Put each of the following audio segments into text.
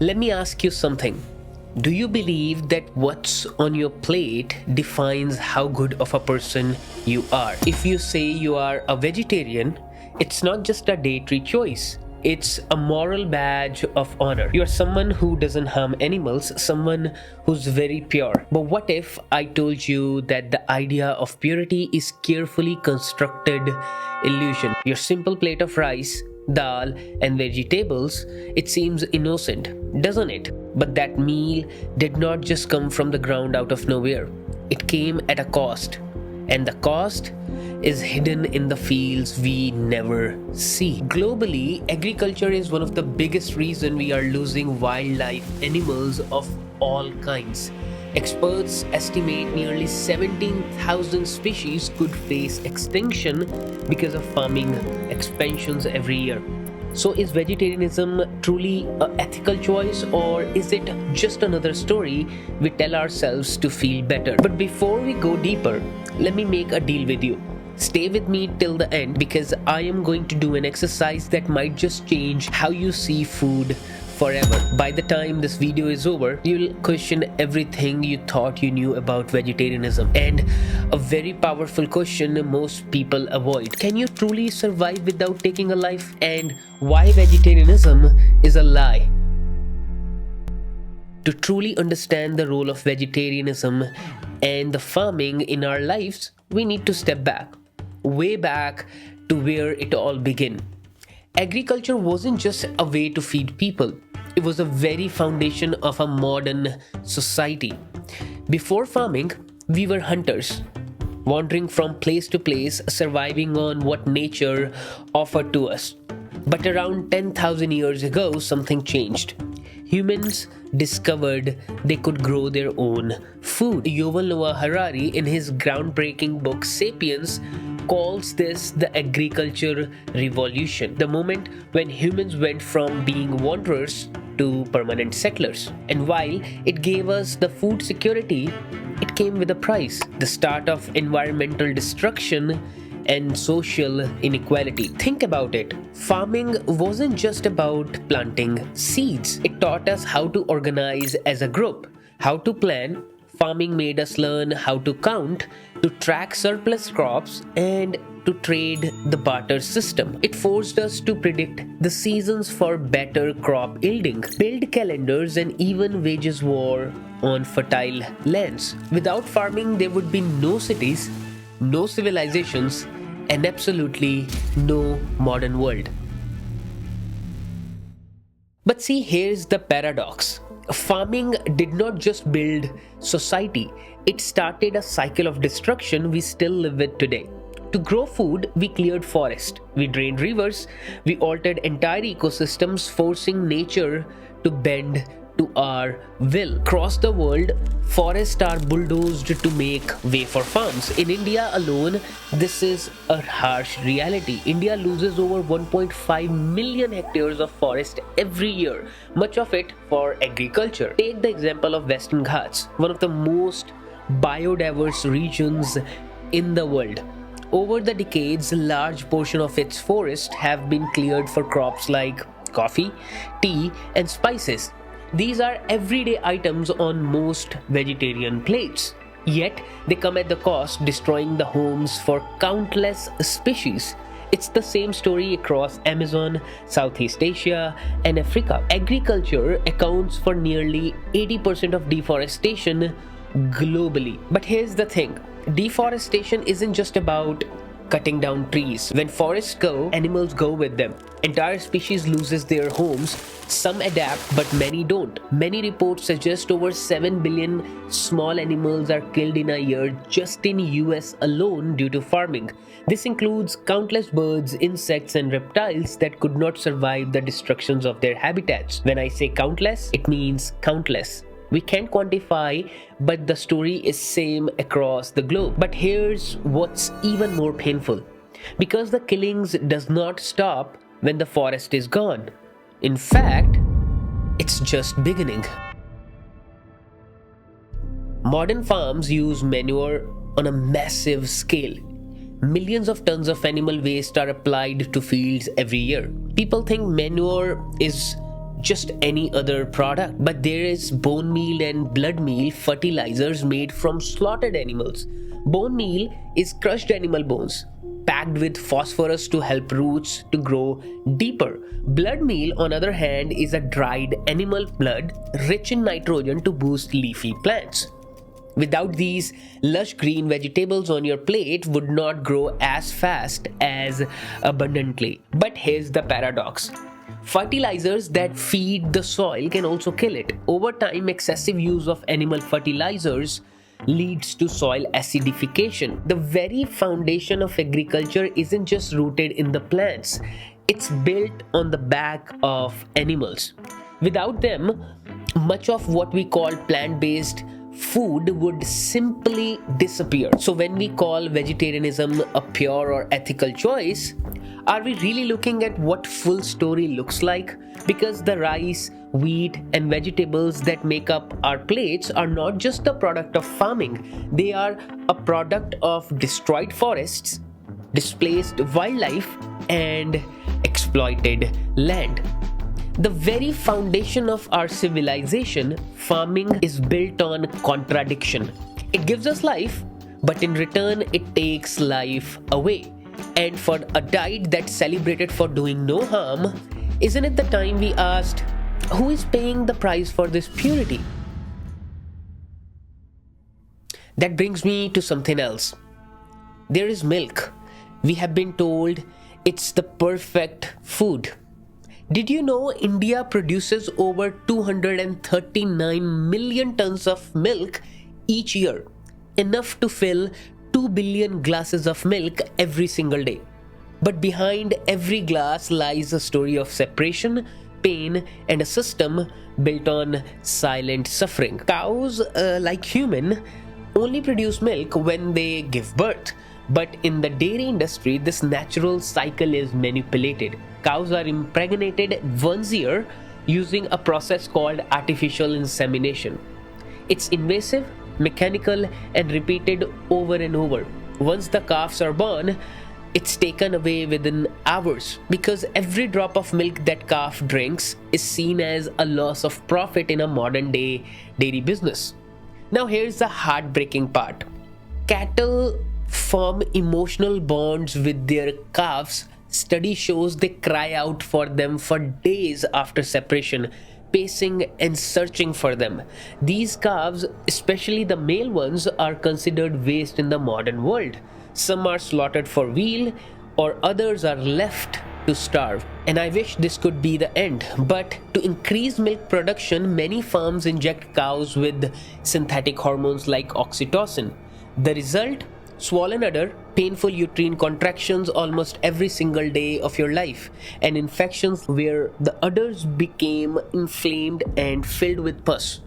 Let me ask you something. Do you believe that what's on your plate defines how good of a person you are? If you say you are a vegetarian, it's not just a dietary choice. It's a moral badge of honor. You're someone who doesn't harm animals, someone who's very pure. But what if I told you that the idea of purity is carefully constructed illusion? Your simple plate of rice, dal, and vegetables, it seems innocent, doesn't it? But that meal did not just come from the ground out of nowhere. It came at a cost. And the cost is hidden in the fields we never see. Globally, agriculture is one of the biggest reasons we are losing wildlife, animals of all kinds. Experts estimate nearly 17,000 species could face extinction because of farming expansions every year. So is vegetarianism truly an ethical choice, or is it just another story we tell ourselves to feel better? But before we go deeper, let me make a deal with you. Stay with me till the end, because I am going to do an exercise that might just change how you see food forever. By the time this video is over, you'll question everything you thought you knew about vegetarianism. And a very powerful question most people avoid: can you truly survive without taking a life? And why vegetarianism is a lie? To truly understand the role of vegetarianism and the farming in our lives, we need to step back, way back to where it all began. Agriculture wasn't just a way to feed people. It was the very foundation of a modern society. Before farming, we were hunters, wandering from place to place, surviving on what nature offered to us. But around 10,000 years ago, something changed. Humans discovered they could grow their own food. Yuval Noah Harari, in his groundbreaking book *Sapiens*, calls this the agriculture revolution, the moment when humans went from being wanderers to permanent settlers. And while it gave us the food security, it came with a price: the start of environmental destruction and social inequality. Think about it. Farming wasn't just about planting seeds. It taught us how to organize as a group, how to plan. Farming made us learn how to count, to track surplus crops, and to trade the barter system. It forced us to predict the seasons for better crop yielding, build calendars, and even wages war on fertile lands. Without farming, there would be no cities, no civilizations, and absolutely no modern world. But see, here's the paradox. Farming did not just build society, it started a cycle of destruction we still live with today. To grow food, we cleared forests, we drained rivers, we altered entire ecosystems, forcing nature to bend to our will. Across the world, forests are bulldozed to make way for farms. In India alone, this is a harsh reality. India loses over 1.5 million hectares of forest every year, much of it for agriculture. Take the example of Western Ghats, one of the most biodiverse regions in the world. Over the decades, a large portion of its forests have been cleared for crops like coffee, tea, and spices. These are everyday items on most vegetarian plates. Yet, they come at the cost, destroying the homes for countless species. It's the same story across Amazon, Southeast Asia, and Africa. Agriculture accounts for nearly 80% of deforestation globally. But here's the thing. Deforestation isn't just about cutting down trees. When forests go, animals go with them. Entire species loses their homes. Some adapt, but many don't. Many reports suggest over 7 billion small animals are killed in a year just in US alone due to farming. This includes countless birds, insects, and reptiles that could not survive the destructions of their habitats. When I say countless, it means countless. We can't quantify, but the story is same across the globe. But here's what's even more painful. Because the killings does not stop when the forest is gone. In fact, it's just beginning. Modern farms use manure on a massive scale. Millions of tons of animal waste are applied to fields every year. People think manure is just any other product. But there is bone meal and blood meal fertilizers made from slaughtered animals. Bone meal is crushed animal bones, packed with phosphorus to help roots to grow deeper. Blood meal, on the other hand, is a dried animal blood rich in nitrogen to boost leafy plants. Without these, lush green vegetables on your plate would not grow as fast as abundantly. But here's the paradox. Fertilizers that feed the soil can also kill it. Over time, excessive use of animal fertilizers leads to soil acidification. The very foundation of agriculture isn't just rooted in the plants, it's built on the back of animals. Without them, much of what we call plant-based food would simply disappear. So when we call vegetarianism a pure or ethical choice, are we really looking at what full story looks like? Because the rice, wheat, and vegetables that make up our plates are not just a product of farming, they are a product of destroyed forests, displaced wildlife, and exploited land. The very foundation of our civilization, farming, is built on contradiction. It gives us life, but in return, it takes life away. And for a diet that's celebrated for doing no harm, isn't it the time we asked, who is paying the price for this purity? That brings me to something else. There is milk. We have been told it's the perfect food. Did you know India produces over 239 million tons of milk each year? Enough to fill 2 billion glasses of milk every single day. But behind every glass lies a story of separation, pain, and a system built on silent suffering. Cows, like human, only produce milk when they give birth. But in the dairy industry, this natural cycle is manipulated. Cows are impregnated once a year using a process called artificial insemination. It's invasive, mechanical, and repeated over and over. Once the calves are born, it's taken away within hours because every drop of milk that calf drinks is seen as a loss of profit in a modern day dairy business. Now here's the heartbreaking part. Cattle form emotional bonds with their calves. Study shows they cry out for them for days after separation, pacing and searching for them. These calves, especially the male ones, are considered waste in the modern world. Some are slaughtered for veal, or others are left to starve. And I wish this could be the end. But to increase milk production, many farms inject cows with synthetic hormones like oxytocin. The result? Swollen udder, painful uterine contractions almost every single day of your life, and infections where the udders became inflamed and filled with pus.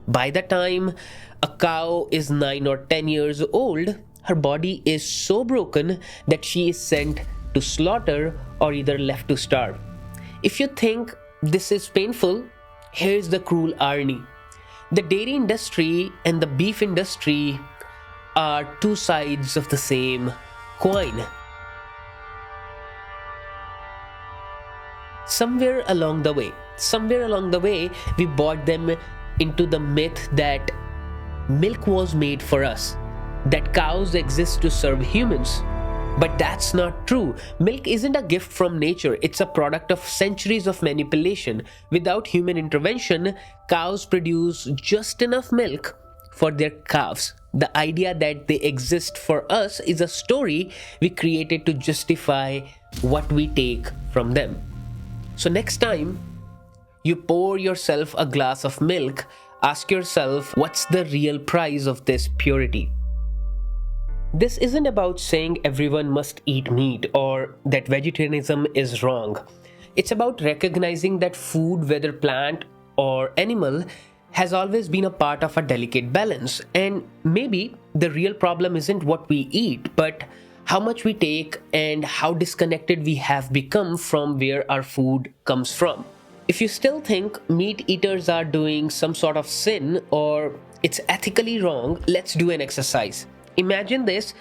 By the time a cow is 9 or 10 years old, her body is so broken that she is sent to slaughter or either left to starve. If you think this is painful, here's the cruel irony. The dairy industry and the beef industry are two sides of the same coin. Somewhere along the way, we bought them into the myth that milk was made for us, that cows exist to serve humans. But that's not true. Milk isn't a gift from nature, it's a product of centuries of manipulation. Without human intervention, cows produce just enough milk for their calves. The idea that they exist for us is a story we created to justify what we take from them. So next time you pour yourself a glass of milk, ask yourself, what's the real price of this purity? This isn't about saying everyone must eat meat or that vegetarianism is wrong. It's about recognizing that food, whether plant or animal, has always been a part of a delicate balance. And maybe the real problem isn't what we eat, but how much we take and how disconnected we have become from where our food comes from. If you still think meat eaters are doing some sort of sin or it's ethically wrong, let's do an exercise. Imagine this.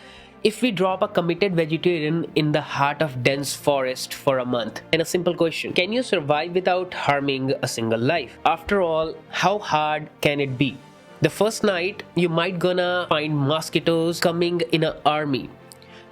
if we drop a committed vegetarian in the heart of dense forest for a month? And a simple question: can you survive without harming a single life? After all, how hard can it be? The first night, you might gonna find mosquitoes coming in an army.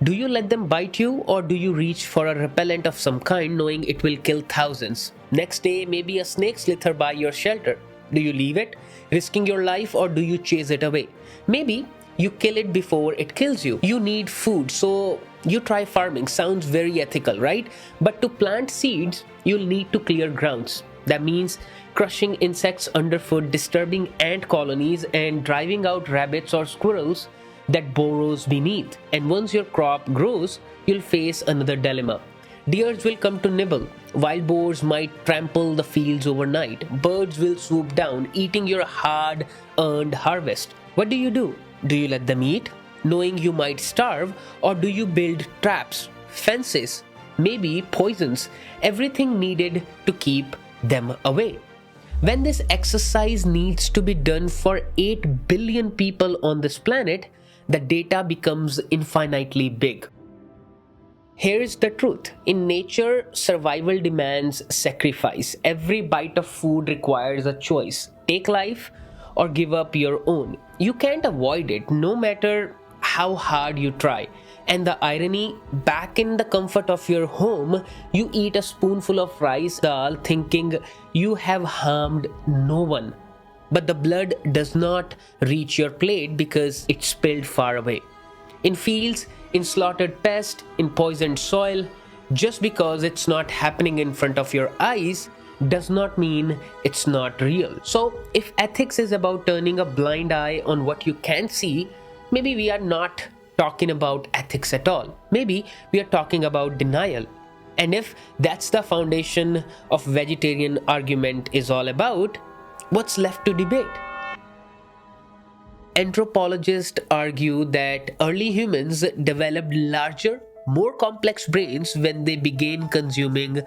Do you let them bite you, or do you reach for a repellent of some kind knowing it will kill thousands? Next day, maybe a snake slither by your shelter. Do you leave it, risking your life, or do you chase it away? Maybe you kill it before it kills you. You need food, so you try farming. Sounds very ethical, right? But to plant seeds, you'll need to clear grounds. That means crushing insects underfoot, disturbing ant colonies, and driving out rabbits or squirrels that burrows beneath. And once your crop grows, you'll face another dilemma. Deers will come to nibble. Wild boars might trample the fields overnight. Birds will swoop down, eating your hard-earned harvest. What do? Do you let them eat, knowing you might starve, or do you build traps, fences, maybe poisons, everything needed to keep them away? When this exercise needs to be done for 8 billion people on this planet, the data becomes infinitely big. Here's the truth. In nature, survival demands sacrifice. Every bite of food requires a choice. Take life or give up your own. You can't avoid it, no matter how hard you try. And the irony, back in the comfort of your home, you eat a spoonful of rice dal thinking you have harmed no one. But the blood does not reach your plate because it's spilled far away. In fields, in slaughtered pests, in poisoned soil, just because it's not happening in front of your eyes does not mean it's not real. So, if ethics is about turning a blind eye on what you can't see, maybe we are not talking about ethics at all. Maybe we are talking about denial. And if that's the foundation of vegetarian argument is all about, what's left to debate? Anthropologists argue that early humans developed larger, more complex brains when they began consuming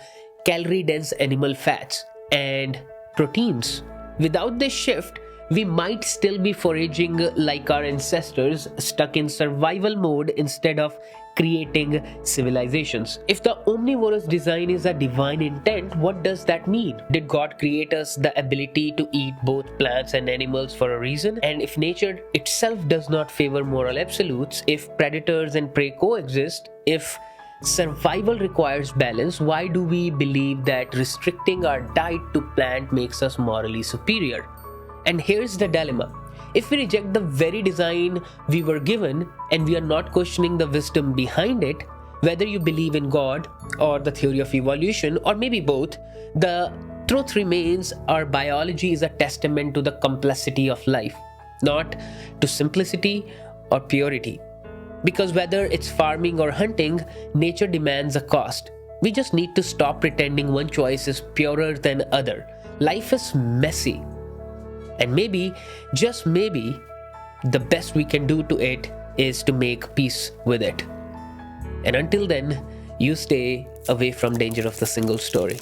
calorie-dense animal fats and proteins. Without this shift, we might still be foraging like our ancestors, stuck in survival mode instead of creating civilizations. If the omnivorous design is a divine intent, what does that mean? Did God create us the ability to eat both plants and animals for a reason? And if nature itself does not favor moral absolutes, if predators and prey coexist, if survival requires balance, why do we believe that restricting our diet to plant makes us morally superior? And here's the dilemma. If we reject the very design we were given and we are not questioning the wisdom behind it, whether you believe in God or the theory of evolution or maybe both, the truth remains our biology is a testament to the complexity of life, not to simplicity or purity. Because whether it's farming or hunting, nature demands a cost. We just need to stop pretending one choice is purer than other. Life is messy. And maybe, just maybe, the best we can do to it is to make peace with it. And until then, you stay away from danger of the single story.